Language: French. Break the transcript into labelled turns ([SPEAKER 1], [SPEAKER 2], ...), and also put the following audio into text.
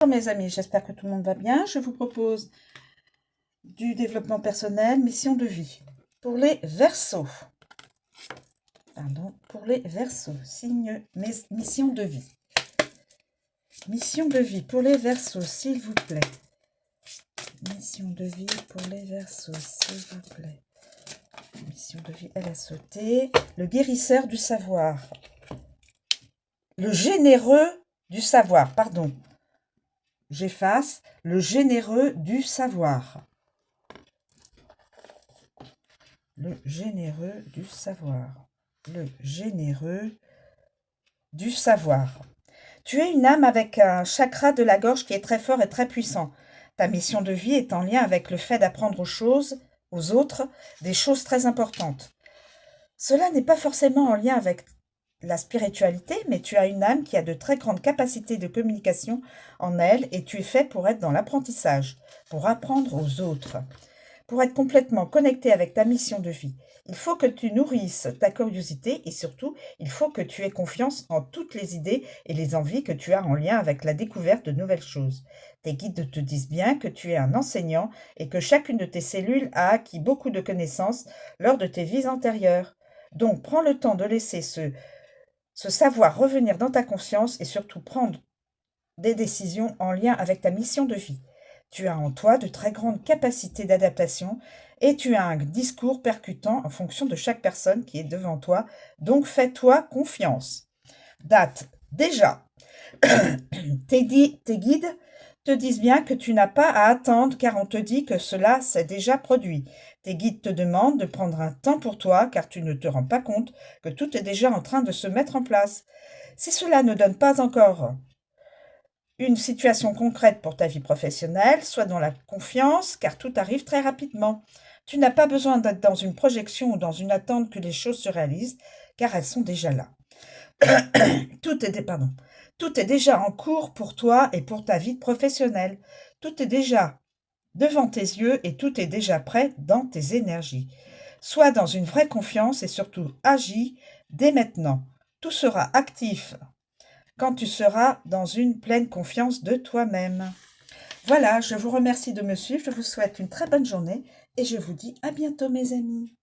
[SPEAKER 1] Bonjour mes amis, j'espère que tout le monde va bien. Je vous propose du développement personnel, mission de vie. Pour les Verseaux, signe mission de vie. Mission de vie pour les Verseaux, s'il vous plaît. Mission de vie pour les Verseaux, s'il vous plaît. Mission de vie, elle a sauté. Le guérisseur du savoir. Le généreux du savoir, pardon. J'efface le généreux du savoir. Le généreux du savoir. Le généreux du savoir. Tu es une âme avec un chakra de la gorge qui est très fort et très puissant. Ta mission de vie est en lien avec le fait d'apprendre aux autres, des choses très importantes. Cela n'est pas forcément en lien avec la spiritualité, mais tu as une âme qui a de très grandes capacités de communication en elle et tu es fait pour être dans l'apprentissage, pour apprendre aux autres. Pour être complètement connecté avec ta mission de vie, il faut que tu nourrisses ta curiosité et surtout, il faut que tu aies confiance en toutes les idées et les envies que tu as en lien avec la découverte de nouvelles choses. Tes guides te disent bien que tu es un enseignant et que chacune de tes cellules a acquis beaucoup de connaissances lors de tes vies antérieures. Donc, prends le temps de laisser ce savoir revenir dans ta conscience et surtout prendre des décisions en lien avec ta mission de vie. Tu as en toi de très grandes capacités d'adaptation et tu as un discours percutant en fonction de chaque personne qui est devant toi. Donc, fais-toi confiance. Date. Déjà, tes guides te disent bien que tu n'as pas à attendre car on te dit que cela s'est déjà produit. Tes guides te demandent de prendre un temps pour toi car tu ne te rends pas compte que tout est déjà en train de se mettre en place. Si cela ne donne pas encore une situation concrète pour ta vie professionnelle, sois dans la confiance car tout arrive très rapidement. Tu n'as pas besoin d'être dans une projection ou dans une attente que les choses se réalisent car elles sont déjà là. Tout est déjà en cours pour toi et pour ta vie professionnelle. Tout est déjà devant tes yeux et tout est déjà prêt dans tes énergies. Sois dans une vraie confiance et surtout agis dès maintenant. Tout sera actif quand tu seras dans une pleine confiance de toi-même. Voilà, je vous remercie de me suivre, je vous souhaite une très bonne journée et je vous dis à bientôt mes amis.